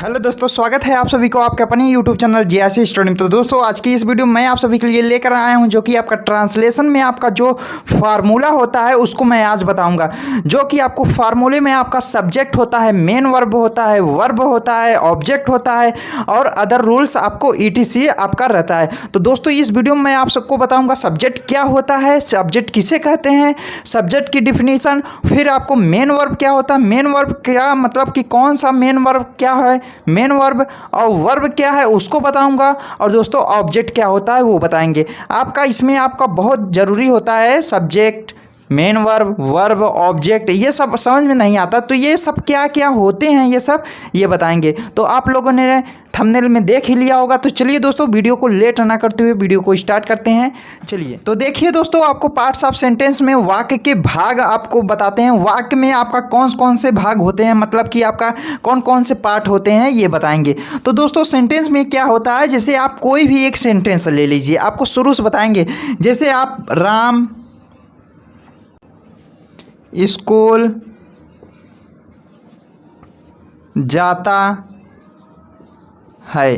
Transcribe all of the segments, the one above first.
Hello दोस्तों, स्वागत है आप सभी को आपके अपने यूट्यूब चैनल जीआईसी स्टडी में। तो दोस्तों आज की इस वीडियो में मैं आप सभी के लिए लेकर आया हूं जो कि आपका ट्रांसलेशन में आपका जो फार्मूला होता है उसको मैं आज बताऊंगा। जो कि आपको फार्मूले में आपका सब्जेक्ट होता है, मेन वर्ब होता है, वर्ब होता है, ऑब्जेक्ट होता है और अदर रूल्स आपको ETC आपका रहता है। तो दोस्तों इस वीडियो में मैं आप सबको बताऊँगा सब्जेक्ट क्या होता है, सब्जेक्ट किसे कहते हैं, सब्जेक्ट की डिफिनीसन, फिर आपको मेन वर्ब क्या होता है, मेन वर्ब क्या मतलब कि कौन सा मेन वर्ब क्या है, मेन वर्ब और वर्ब क्या है उसको बताऊंगा, और दोस्तों ऑब्जेक्ट क्या होता है वो बताएंगे। आपका इसमें आपका बहुत ज़रूरी होता है subject, main verb, verb, object, ये सब समझ में नहीं आता तो ये सब क्या क्या होते हैं ये बताएंगे। तो आप लोगों ने थंबनेल में देख ही लिया होगा। तो चलिए दोस्तों वीडियो को लेट ना करते हुए वीडियो को स्टार्ट करते हैं। चलिए तो देखिए दोस्तों, आपको पार्ट्स ऑफ सेंटेंस में वाक्य के भाग आपको बताते हैं। वाक्य में आपका कौन कौन से भाग होते हैं, मतलब कि आपका कौन कौन से पार्ट होते हैं ये बताएंगे। तो दोस्तों सेंटेंस में क्या होता है, जैसे आप कोई भी एक सेंटेंस ले लीजिए, आपको शुरू से बताएंगे। जैसे आप राम स्कूल जाता है,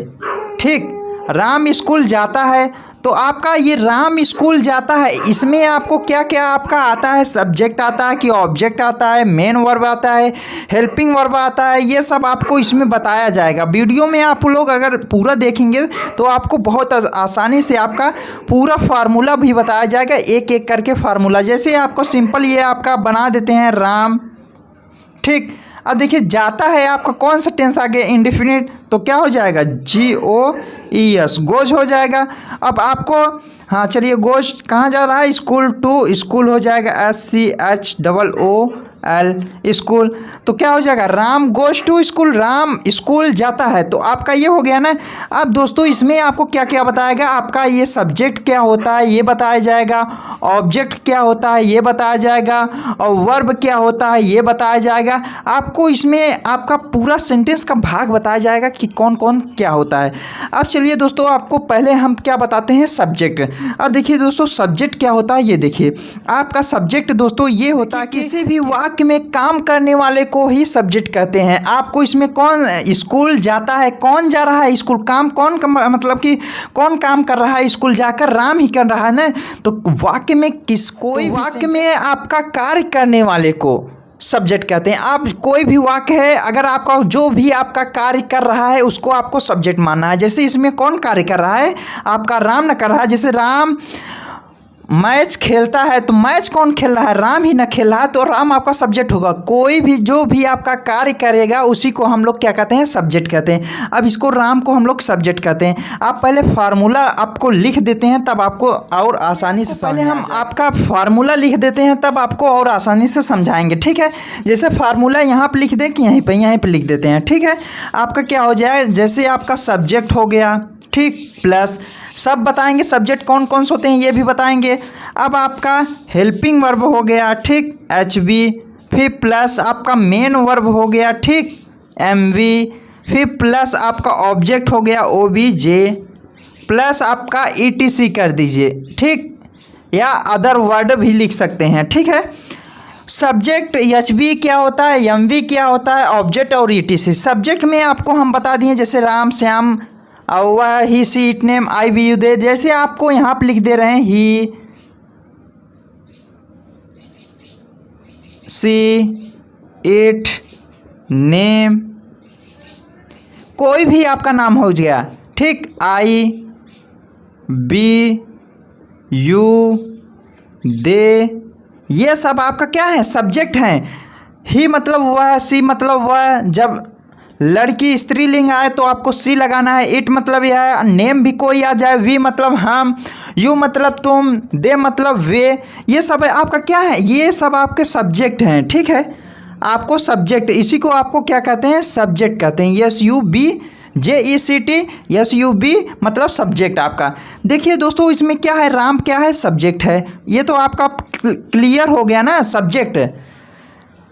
ठीक, राम स्कूल जाता है। तो आपका ये राम स्कूल जाता है, इसमें आपको क्या क्या आपका आता है, सब्जेक्ट आता है कि ऑब्जेक्ट आता है, मेन वर्ब आता है, हेल्पिंग वर्ब आता है, ये सब आपको इसमें बताया जाएगा। वीडियो में आप लोग अगर पूरा देखेंगे तो आपको बहुत आसानी से आपका पूरा फार्मूला भी बताया जाएगा, एक एक करके फार्मूला। जैसे आपको सिंपल ये आपका बना देते हैं राम, ठीक। अब देखिए जाता है आपका कौन सा टेंस आ गया, इंडेफिनिट, तो क्या हो जाएगा GOES, गोज हो जाएगा। अब आपको हाँ चलिए गोज कहाँ जा रहा है, स्कूल टू, स्कूल हो जाएगा SCHOOL स्कूल। तो क्या हो जाएगा, Ram goes to school, Ram school जाता है। तो आपका ये हो गया ना। अब दोस्तों इसमें आपको क्या क्या बताएगा, आपका ये सब्जेक्ट क्या होता है ये बताया जाएगा, ऑब्जेक्ट क्या होता है ये बताया जाएगा, और वर्ब क्या होता है ये बताया जाएगा। आपको इसमें आपका पूरा सेंटेंस का भाग बताया जाएगा कि कौन कौन क्या होता है। अब चलिए दोस्तों आपको पहले हम क्या बताते हैं, सब्जेक्ट। अब देखिए दोस्तों सब्जेक्ट क्या होता है, ये देखिए आपका सब्जेक्ट दोस्तों ये होता है किसी भी वाक्य में काम करने वाले को ही सब्जेक्ट कहते हैं। आपको इसमें कौन स्कूल जाता है, कौन जा रहा है स्कूल, काम कौन मतलब कि कौन काम कर रहा है स्कूल जाकर, राम ही कर रहा है ना। तो वाक्य में कोई वाक्य में आपका कार्य करने वाले को सब्जेक्ट कहते हैं। आप कोई भी वाक्य है, अगर आपका जो भी आपका कार्य कर रहा है उसको आपको सब्जेक्ट मानना है। जैसे इसमें कौन कार्य कर रहा है, आपका राम न कर रहा है। जैसे राम मैच खेलता है, तो मैच कौन खेल रहा है, राम ही ना खेल रहा है, तो राम आपका सब्जेक्ट होगा। कोई भी जो भी आपका कार्य करेगा उसी को हम लोग क्या कहते हैं, सब्जेक्ट कहते हैं। अब इसको राम को हम लोग सब्जेक्ट कहते हैं। आप पहले फार्मूला आपको लिख देते हैं तब आपको और आसानी से पहले हम आपका फार्मूला लिख देते हैं तब आपको और आसानी से समझाएंगे, ठीक है। जैसे फार्मूला यहाँ पर लिख दें कि यहीं पर लिख देते हैं, ठीक है। आपका क्या हो जाए, जैसे आपका सब्जेक्ट हो गया, ठीक, प्लस सब बताएंगे सब्जेक्ट कौन कौन से होते हैं ये भी बताएंगे। अब आपका हेल्पिंग वर्ब हो गया, ठीक, HB, फिर प्लस आपका मेन वर्ब हो गया, ठीक, MV, फिर प्लस आपका ऑब्जेक्ट हो गया OBJ, प्लस आपका ETC कर दीजिए, ठीक, या अदर वर्ड भी लिख सकते हैं, ठीक है। सब्जेक्ट HB क्या होता है, MV क्या होता है, ऑब्जेक्ट और ETC। सब्जेक्ट में आपको हम बता दिए जैसे राम, श्याम, और वह he, she, it, name, I, we, you, they। जैसे आपको यहाँ पर लिख दे रहे हैं ही, सी, इट, नेम, कोई भी आपका नाम हो गया, ठीक, I, we, you, they, ये सब आपका क्या है, सब्जेक्ट हैं। ही मतलब वह, सी मतलब वह, जब लड़की स्त्रीलिंग आए तो आपको सी लगाना है, इट मतलब यह है, नेम भी कोई आ जाए, वी मतलब हम, यू मतलब तुम, दे मतलब वे, ये सब आपका क्या है, ये सब आपके सब्जेक्ट हैं, ठीक है। आपको सब्जेक्ट, इसी को आपको क्या कहते हैं, सब्जेक्ट कहते हैं। SUBJECT, SUB मतलब सब्जेक्ट आपका। देखिए दोस्तों इसमें क्या है, राम क्या है, सब्जेक्ट है। ये तो आपका क्लियर हो गया ना, सब्जेक्ट।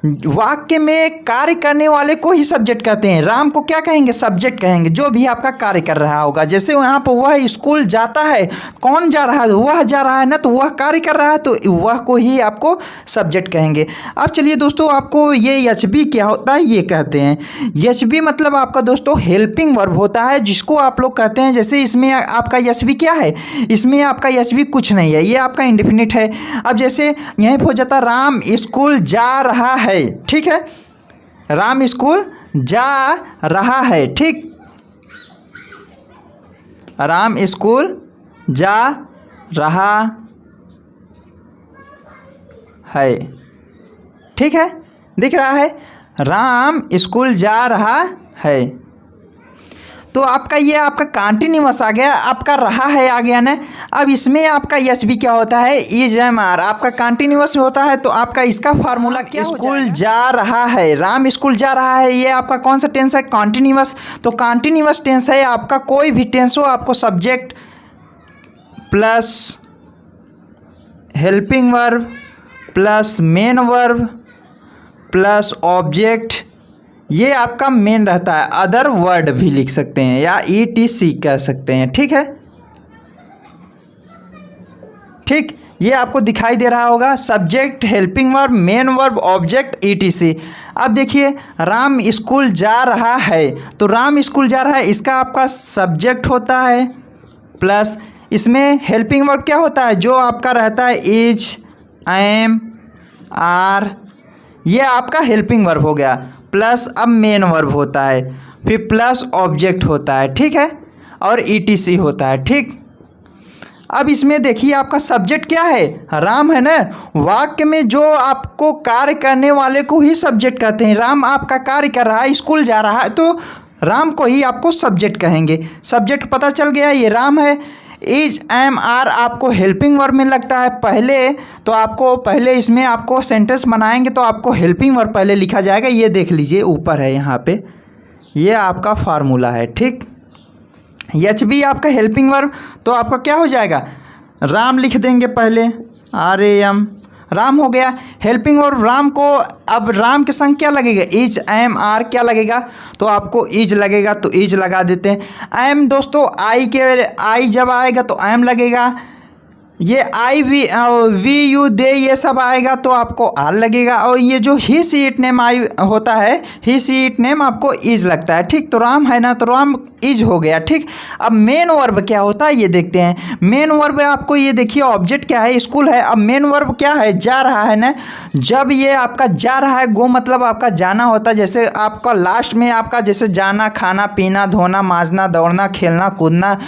वाक्य में कार्य करने वाले को ही सब्जेक्ट कहते हैं। राम को क्या कहेंगे? सब्जेक्ट कहेंगे, जो भी आपका कार्य कर रहा होगा। जैसे यहाँ पर वह स्कूल जाता है, कौन जा रहा है? वह जा रहा है ना, तो वह कार्य कर रहा है, तो वह को ही आपको सब्जेक्ट कहेंगे। अब चलिए दोस्तों, आपको ये एचबी क्या होता है ये कहते हैं। एचबी मतलब आपका दोस्तों हेल्पिंग वर्ब होता है, जिसको आप लोग कहते हैं। जैसे इसमें आपका एचबी क्या है? इसमें आपका एचबी कुछ नहीं है, ये आपका इंडेफिनिट है। अब जैसे यहीं पर हो जाता राम स्कूल जा रहा है, ठीक है, राम स्कूल जा रहा है, ठीक, राम स्कूल जा रहा है, ठीक है, दिख रहा है, राम स्कूल जा रहा है। तो आपका ये आपका कंटिन्यूअस आ गया, आपका रहा है आ गया ना। अब इसमें आपका एचबी क्या होता है? इज एम आर आपका कंटिन्यूअस होता है, तो आपका इसका फार्मूला क्या? स्कूल जा रहा है, राम स्कूल जा रहा है, ये आपका कौन सा टेंस है? कंटिन्यूअस। तो कंटिन्यूअस टेंस है आपका, कोई भी टेंस हो, आपको subject plus helping verb plus main verb plus object, ये आपका मेन रहता है। अदर वर्ड भी लिख सकते हैं या ETC कह सकते हैं, ठीक है, ठीक, ये आपको दिखाई दे रहा होगा। Subject, helping verb, main verb, object, ETC। अब देखिए राम स्कूल जा रहा है, तो राम स्कूल जा रहा है, इसका आपका सब्जेक्ट होता है प्लस इसमें हेल्पिंग वर्ब क्या होता है? जो आपका रहता है इज, एम, आर, ये आपका हेल्पिंग वर्ब हो गया, प्लस अब मेन वर्ब होता है, फिर प्लस ऑब्जेक्ट होता है, ठीक है, और ETC होता है, ठीक। अब इसमें देखिए आपका सब्जेक्ट क्या है? राम है ना। वाक्य में जो आपको कार्य करने वाले को ही सब्जेक्ट कहते हैं। राम आपका कार्य कर रहा है, स्कूल जा रहा है, तो राम को ही आपको सब्जेक्ट कहेंगे। सब्जेक्ट पता चल गया, ये राम है। इज, एम, आर आपको हेल्पिंग वर्ब में लगता है पहले, तो आपको पहले इसमें आपको सेंटेंस बनाएंगे तो आपको हेल्पिंग वर्ब पहले लिखा जाएगा। ये देख लीजिए ऊपर है यहाँ पे, ये आपका फार्मूला है, ठीक। एचबी आपका हेल्पिंग वर्ब, तो आपका क्या हो जाएगा? राम लिख देंगे पहले, RAM, राम हो गया। हेल्पिंग वर्ब राम को, अब राम के संग क्या लगेगा? इज, एम, आर क्या लगेगा? तो आपको इज लगेगा, तो इज लगा देते हैं। एम दोस्तों आई जब आएगा तो एम लगेगा। ये आई वी यू दे ये सब आएगा तो आपको आर लगेगा। और ये जो ही सी इट नेम आई होता है, ही सी इट नेम आपको इज लगता है, ठीक। तो राम है ना, तो राम इज हो गया, ठीक। अब मेन वर्ब क्या होता है ये देखते हैं। मेन वर्ब आपको ये देखिए, ऑब्जेक्ट क्या है? स्कूल है। अब मेन वर्ब क्या है? जा रहा है ना। जब ये आपका जा रहा है, गो मतलब आपका जाना होता है। जैसे आपका लास्ट में आपका जैसे जाना, खाना पीना, धोना, मांजना, दौड़ना, खेलना, कूदना,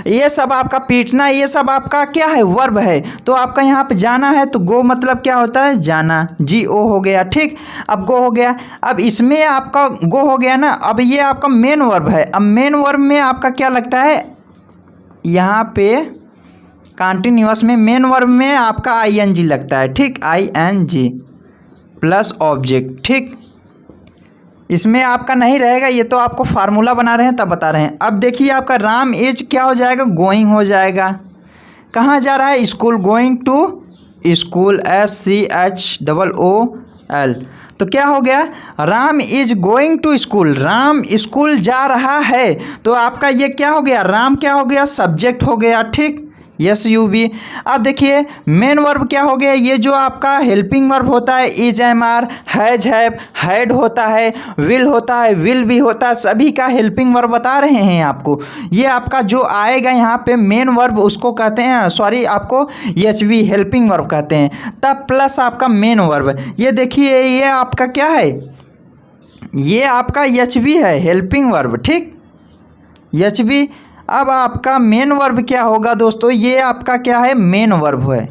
ये सब आपका पीटना, ये सब आपका क्या है? वर्ब है। तो आपका यहाँ पे जाना है, तो गो मतलब क्या होता है? जाना, GO हो गया, ठीक। अब गो हो गया। अब इसमें आपका गो हो गया ना। अब ये आपका मेन वर्ब है। अब मेन वर्ब में आपका क्या लगता है? यहाँ पे कंटिन्यूअस में मेन वर्ब में आपका ING लगता है, ठीक, ING प्लस ऑब्जेक्ट, ठीक। इसमें आपका नहीं रहेगा, ये तो आपको फार्मूला बना रहे हैं तब बता रहे हैं। अब देखिए आपका राम इज क्या हो जाएगा? गोइंग हो जाएगा। कहाँ जा रहा है? School, going to school, SCHOOL। तो क्या हो गया? Ram is going to school, Ram school जा रहा है। तो आपका ये क्या हो गया? राम क्या हो गया? सब्जेक्ट हो गया, ठीक, SUV। अब देखिए मेन वर्ब क्या हो गया? ये जो आपका हेल्पिंग वर्ब होता है, is, am, are, has, have, had होता है, विल होता है, विल भी होता है, सभी का हेल्पिंग वर्ब बता रहे हैं आपको। ये आपका जो आएगा यहाँ पे मेन वर्ब, उसको कहते हैं, सॉरी, आपको HV हेल्पिंग वर्ब कहते हैं। तब प्लस आपका मेन वर्ब। ये देखिए ये आपका क्या है? ये आपका HV है, हेल्पिंग वर्ब, ठीक, HV। अब आपका मेन वर्ब क्या होगा दोस्तों? ये आपका क्या है? मेन वर्ब है,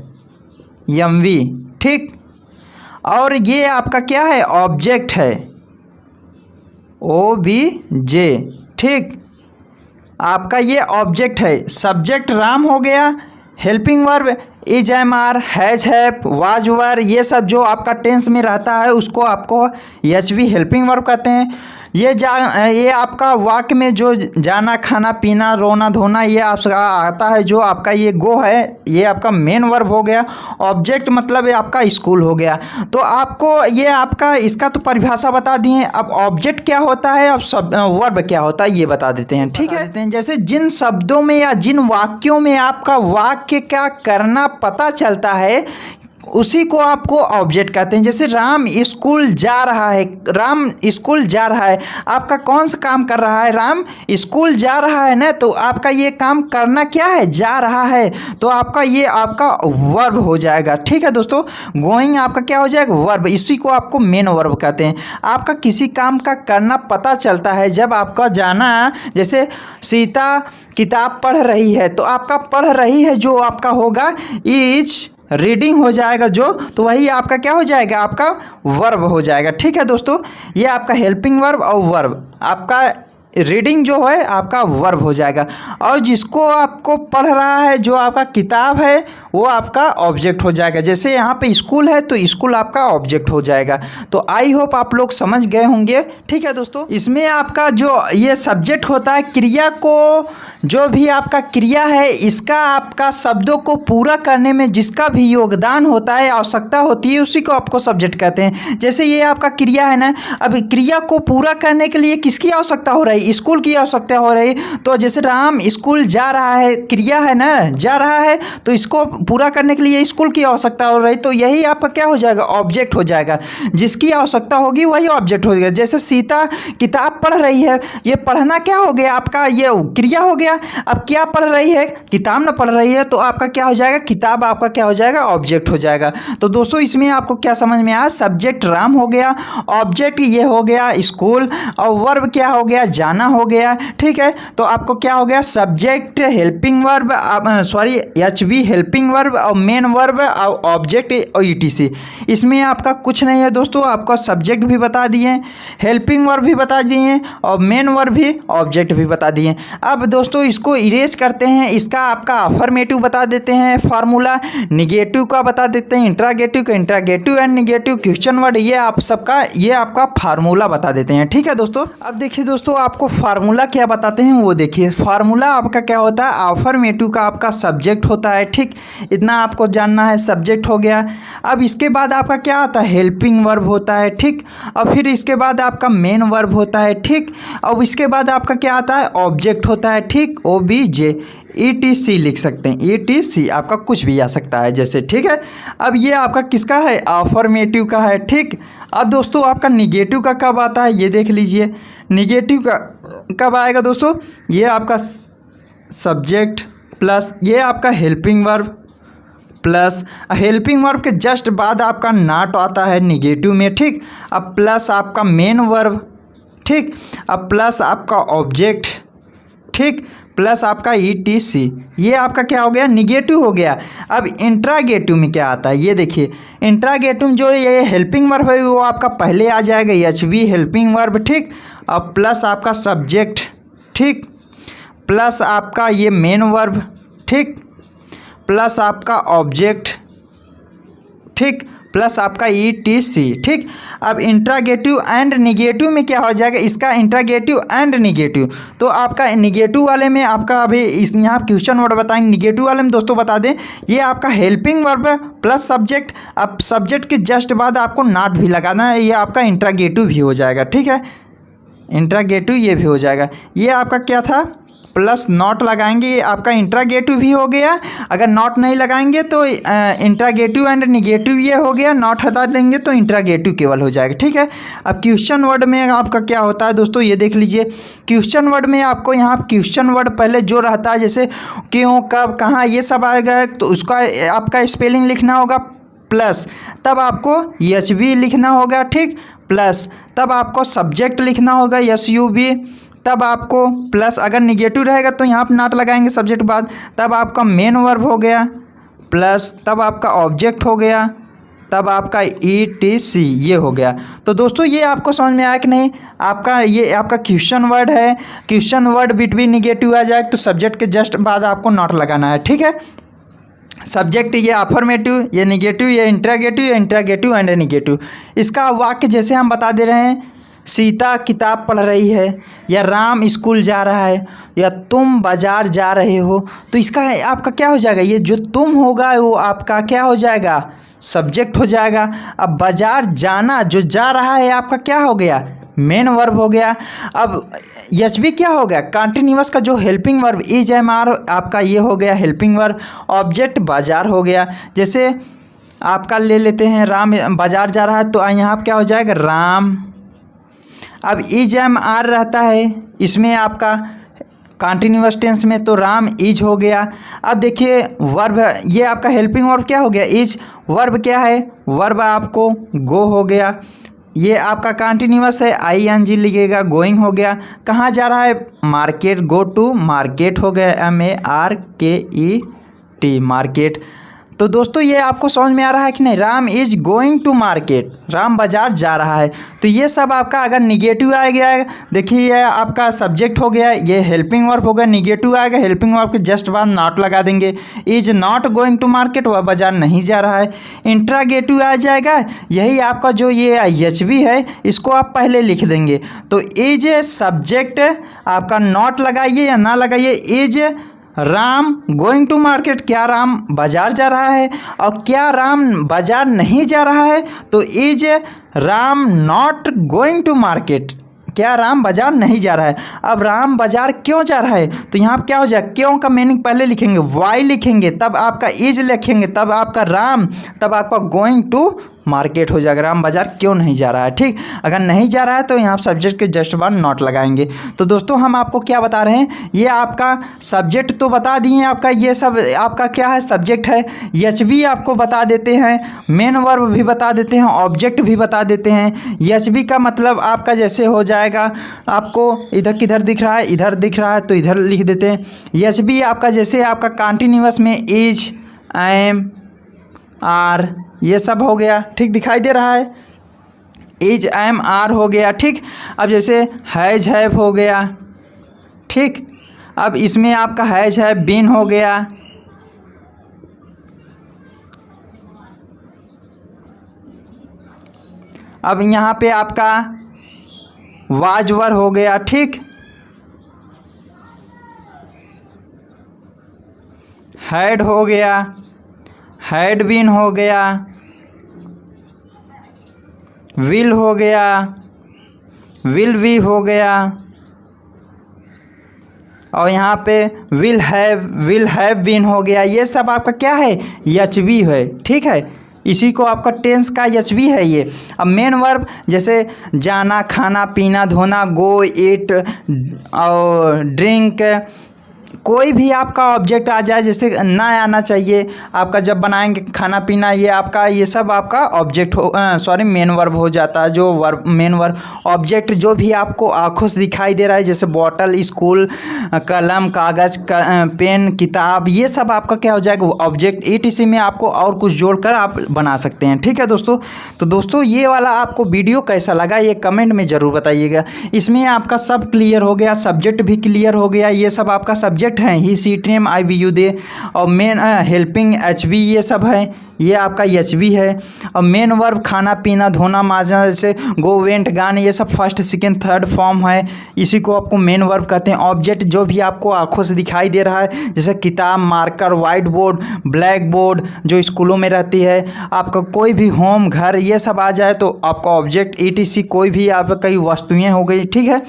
MV, ठीक। और ये आपका क्या है? ऑब्जेक्ट है, OBJ, ठीक। आपका ये ऑब्जेक्ट है। सब्जेक्ट राम हो गया, helping verb is, am, are, has, have, was, were, ये सब जो आपका टेंस में रहता है उसको आपको HV हेल्पिंग वर्ब कहते हैं। ये आपका वाक्य में जो जाना, खाना, पीना, रोना, धोना, ये आपका आता है। जो आपका ये गो है, ये आपका मेन वर्ब हो गया। ऑब्जेक्ट मतलब ये आपका स्कूल हो गया। तो आपको ये आपका इसका तो परिभाषा बता दिए। अब ऑब्जेक्ट क्या होता है, अब वर्ब क्या होता है ये बता देते हैं। ठीक है, जैसे जिन शब्दों में या जिन वाक्यों में आपका वाक्य का करना पता चलता है उसी को आपको ऑब्जेक्ट कहते हैं। जैसे राम स्कूल जा रहा है, राम स्कूल जा रहा है, आपका कौन सा काम कर रहा है, राम स्कूल जा रहा है ना, तो आपका ये काम करना क्या है, जा रहा है, तो आपका ये आपका वर्ब हो जाएगा। ठीक है दोस्तों, गोइंग आपका क्या हो जाएगा, वर्ब, इसी को आपको मेन वर्ब कहते हैं। आपका किसी काम का करना पता चलता है जब आपका जाना, जैसे सीता किताब पढ़ रही है, तो आपका पढ़ रही है जो आपका होगा इज रीडिंग हो जाएगा जो, तो वही आपका क्या हो जाएगा, आपका वर्ब हो जाएगा। ठीक है दोस्तों, ये आपका हेल्पिंग वर्ब और वर्ब, आपका रीडिंग जो है आपका वर्ब हो जाएगा। और जिसको आपको पढ़ रहा है जो आपका किताब है वो आपका ऑब्जेक्ट हो जाएगा। जैसे यहाँ पे स्कूल है तो स्कूल आपका ऑब्जेक्ट हो जाएगा। तो आई होप आप लोग समझ गए होंगे। ठीक है दोस्तों, इसमें आपका जो ये सब्जेक्ट होता है, क्रिया को, जो भी आपका क्रिया है इसका आपका शब्दों को पूरा करने में जिसका भी योगदान होता है, आवश्यकता होती है, उसी को आपको सब्जेक्ट कहते हैं। जैसे ये आपका क्रिया है ना, अब क्रिया को पूरा करने के लिए किसकी आवश्यकता हो रही, स्कूल की आवश्यकता हो रही। तो जैसे राम स्कूल जा रहा है, क्रिया है ना, जा रहा है, तो इसको पूरा करने के लिए स्कूल की आवश्यकता हो रही, तो यही आपका क्या हो जाएगा, ऑब्जेक्ट हो जाएगा। जिसकी आवश्यकता होगी वही ऑब्जेक्ट हो जाएगा। जैसे सीता किताब पढ़ रही है, ये पढ़ना क्या हो गया, आपका ये क्रिया हो गया। अब क्या पढ़ रही है, किताब ना पढ़ रही है, तो आपका क्या हो जाएगा, किताब आपका क्या हो जाएगा, ऑब्जेक्ट हो जाएगा। तो दोस्तों इसमें आपको क्या समझ में आया, सब्जेक्ट राम हो गया, ऑब्जेक्ट ये हो गया स्कूल, और वर्ब क्या हो गया, जाना हो गया। ठीक है, तो आपको क्या हो गया, subject, helping verb, sorry HV helping verb, और मेन वर्ब, और ऑब्जेक्ट और ईटीसी। इसमें आपका कुछ नहीं है दोस्तों, आपका सब्जेक्ट भी बता दिए, हेल्पिंग वर्ब भी बता दिए, और मेन वर्ब भी, ऑब्जेक्ट भी बता दिए। अब दोस्तों इसको इरेज करते हैं, इसका आपका अफर्मेटिव बता देते हैं फार्मूला, निगेटिव का बता देते हैं, इंट्रागेटिव का, interrogative and negative, question word, ये आप सबका ये आपका फार्मूला बता देते हैं। ठीक है दोस्तों, अब देखिए दोस्तों आपको फार्मूला क्या बताते हैं वो देखिए। फार्मूला आपका क्या होता है, अफर्मेटिव का आपका सब्जेक्ट होता है। ठीक, इतना आपको जानना है, सब्जेक्ट हो गया। अब इसके बाद आपका क्या आता है, हेल्पिंग वर्ब होता है। ठीक, और फिर इसके बाद आपका मेन वर्ब होता है। ठीक, और इसके बाद आपका क्या आता है, ऑब्जेक्ट होता है। ठीक, OBJ, ETC लिख सकते हैं, ETC आपका कुछ भी आ सकता है जैसे। ठीक है, अब ये आपका किसका है, अफर्मेटिव का है। ठीक, अब दोस्तों आपका निगेटिव का कब आता है ये देख लीजिए। निगेटिव का कब आएगा दोस्तों, ये आपका सब्जेक्ट प्लस ये आपका helping verb plus helping verb के जस्ट बाद आपका नॉट आता है निगेटिव में। ठीक, अब प्लस आपका मेन वर्ब। ठीक, अब प्लस आपका ऑब्जेक्ट। ठीक, प्लस आपका ETC, ये आपका क्या हो गया, निगेटिव हो गया। अब इंट्रागेटिव में क्या आता है ये देखिए। इंट्रागेटिव में जो ये हेल्पिंग वर्ब है वो आपका पहले आ जाएगा, HV हेल्पिंग वर्ब। ठीक, अब प्लस आपका सब्जेक्ट। ठीक, प्लस आपका ये मेन वर्ब। ठीक, प्लस आपका ऑब्जेक्ट। ठीक, प्लस आपका ETC। ठीक, अब इंट्रागेटिव एंड निगेटिव में क्या हो जाएगा, इसका इंट्रागेटिव एंड निगेटिव। तो आपका निगेटिव वाले में आपका अभी इस यहाँ क्वेश्चन वर्ड बताएंगे। निगेटिव वाले में दोस्तों बता दें, ये आपका हेल्पिंग वर्ब प्लस सब्जेक्ट। अब सब्जेक्ट के जस्ट बाद आपको नॉट भी लगाना है, ये आपका इंट्रागेटिव भी हो जाएगा। ठीक है, इंट्रागेटिव ये भी हो जाएगा। ये आपका क्या था, प्लस नॉट लगाएंगे, ये आपका इंट्रागेटिव भी हो गया। अगर नॉट नहीं लगाएंगे तो इंट्रागेटिव एंड निगेटिव ये हो गया, नॉट हटा देंगे तो इंट्रागेटिव केवल हो जाएगा। ठीक है, अब क्वेश्चन वर्ड में आपका क्या होता है दोस्तों ये देख लीजिए। क्वेश्चन वर्ड में आपको यहाँ क्वेश्चन वर्ड पहले जो रहता है, जैसे क्यों, कब, कहाँ, ये सब आएगा, तो उसका आपका स्पेलिंग लिखना होगा प्लस, तब आपको HV लिखना होगा। ठीक, प्लस तब आपको सब्जेक्ट लिखना होगा SUB, तब आपको प्लस, अगर निगेटिव रहेगा तो यहाँ पर नॉट लगाएंगे सब्जेक्ट बाद, तब आपका मेन वर्ब हो गया प्लस, तब आपका ऑब्जेक्ट हो गया, तब आपका ETC ये हो गया। तो दोस्तों ये आपको समझ में आया कि नहीं, आपका ये आपका क्वेश्चन वर्ड है। क्वेश्चन वर्ड बिटवीन निगेटिव आ जाए तो सब्जेक्ट के जस्ट बाद आपको नॉट लगाना है। ठीक है, सब्जेक्ट ये अफर्मेटिव, ये निगेटिव, ये इंट्रागेटिव, इंट्रागेटिव एंड निगेटिव। इसका वाक्य जैसे हम बता दे रहे हैं, सीता किताब पढ़ रही है, या राम स्कूल जा रहा है, या तुम बाज़ार जा रहे हो, तो इसका आपका क्या हो जाएगा, ये जो तुम होगा वो आपका क्या हो जाएगा, सब्जेक्ट हो जाएगा। अब बाज़ार जाना जो जा रहा है आपका क्या हो गया, मेन वर्ब हो गया। अब एचबी क्या हो गया, कंटिन्यूअस का जो helping verb is am are आपका ये हो गया हेल्पिंग वर्ब। ऑब्जेक्ट बाज़ार हो गया। जैसे आपका ले लेते हैं राम बाज़ार जा रहा है, तो यहाँ पर क्या हो जाएगा राम। अब इज एम आर रहता है इसमें आपका कंटिन्यूअस टेंस में, तो राम इज हो गया। अब देखिए वर्ब ये आपका हेल्पिंग वर्ब क्या हो गया, इज। वर्ब क्या है, वर्ब आपको गो हो गया। ये आपका कंटिन्यूअस है, आई एन जी लिखिएगा, गोइंग हो गया। कहाँ जा रहा है, मार्केट, गो टू मार्केट हो गया, MARKET मार्केट। तो दोस्तों ये आपको समझ में आ रहा है कि नहीं, Ram is going to market, Ram बाजार जा रहा है। तो ये सब आपका अगर निगेटिव आ गया है, देखिए ये आपका सब्जेक्ट हो गया, ये हेल्पिंग वर्ब हो गया। निगेटिव आएगा हेल्पिंग वर्ब के जस्ट बाद नॉट लगा देंगे। Is not going to market, वह बाजार नहीं जा रहा है। इंट्रागेटिव आ जाएगा, यही आपका जो ये एचबी है इसको आप पहले लिख देंगे। तो इज सब्जेक्ट आपका नॉट लगाइए या ना लगाइए, is Ram going to market, क्या राम बाजार जा रहा है, और क्या राम बाजार नहीं जा रहा है, तो is Ram not going to market, क्या राम बाजार नहीं जा रहा है। अब राम बाजार क्यों जा रहा है, तो यहाँ पर क्या हो जाए, क्यों का मीनिंग पहले लिखेंगे, वाई लिखेंगे, तब आपका इज लिखेंगे, तब आपका राम, तब आपका गोइंग टू मार्केट हो जाएगा। राम बाजार क्यों नहीं जा रहा है, ठीक। अगर नहीं जा रहा है तो यहाँ सब्जेक्ट के जस्ट बाद नॉट लगाएंगे। तो दोस्तों हम आपको क्या बता रहे हैं, ये आपका सब्जेक्ट तो बता दिए, आपका ये सब आपका क्या है, सब्जेक्ट है। एचबी आपको बता देते हैं, मेन वर्ब भी बता देते हैं, ऑब्जेक्ट भी बता देते हैं। एचबी का मतलब आपका जैसे हो जाएगा, आपको इधर किधर दिख रहा है, इधर दिख रहा है तो इधर लिख देते हैं। एचबी आपका जैसे आपका कंटिन्यूअस में इज, एम, आर ये सब हो गया, ठीक, दिखाई दे रहा है, इज, एम, आर हो गया, ठीक। अब जैसे हैज, हैव हो गया, ठीक। अब इसमें आपका हैज, हैव, बीन हो गया। अब यहाँ पे आपका वाज, वर हो गया, ठीक। हैड हो गया, हैड बीन हो गया, विल हो गया, विल बी हो गया, और यहाँ पे विल हैव बीन हो गया। ये सब आपका क्या है, एचबी है, ठीक है। इसी को आपका टेंस का एचबी है ये। अब मेन वर्ब जैसे जाना, खाना, पीना, धोना, गो, ईट और ड्रिंक, कोई भी आपका ऑब्जेक्ट आ जाए, जैसे ना आना चाहिए आपका, जब बनाएंगे खाना पीना, ये आपका ये सब आपका ऑब्जेक्ट हो, सॉरी मेन वर्ब हो जाता है। जो वर्ब मेन वर्ब, ऑब्जेक्ट जो भी आपको आँखों से दिखाई दे रहा है, जैसे बॉटल, स्कूल, कलम, कागज़, पेन, किताब, ये सब आपका क्या हो जाएगा, ऑब्जेक्ट। ETC में आपको और कुछ जोड़कर आप बना सकते हैं, ठीक है दोस्तों। तो दोस्तों ये वाला आपको वीडियो कैसा लगा ये कमेंट में ज़रूर बताइएगा। इसमें आपका सब क्लियर हो गया, सब्जेक्ट भी क्लियर हो गया, ये सब आपका सब्जेक्ट हैं, ही, सी, टेम, आई, बी, यू, दे, और मेन हेल्पिंग, एचबी, ये सब है, ये आपका एचबी है। और मेन वर्ब खाना पीना, धोना, माजना, जैसे गो, वेंट, गान, ये सब फर्स्ट, सेकंड, थर्ड फॉर्म है, इसी को आपको मेन वर्ब कहते हैं। ऑब्जेक्ट जो भी आपको आंखों से दिखाई दे रहा है, जैसे किताब, marker, white board, black board जो स्कूलों में रहती है, आपका कोई भी होम, घर, ये सब आ जाए तो आपका ऑब्जेक्ट। ETC कोई भी आपका कई वस्तुएँ हो गई, ठीक है।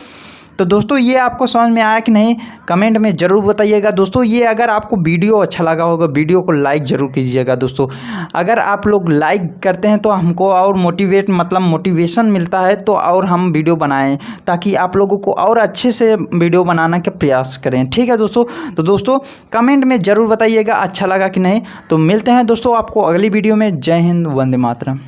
तो दोस्तों ये आपको समझ में आया कि नहीं, कमेंट में ज़रूर बताइएगा। दोस्तों ये अगर आपको वीडियो अच्छा लगा होगा, वीडियो को लाइक ज़रूर कीजिएगा। दोस्तों अगर आप लोग लाइक करते हैं तो हमको और मोटिवेशन मिलता है, तो और हम वीडियो बनाएं, ताकि आप लोगों को और अच्छे से वीडियो बनाने का प्रयास करें, ठीक है दोस्तों। तो दोस्तों कमेंट में ज़रूर बताइएगा अच्छा लगा कि नहीं। तो मिलते हैं दोस्तों आपको अगली वीडियो में। जय हिंद, वंदे मातरम।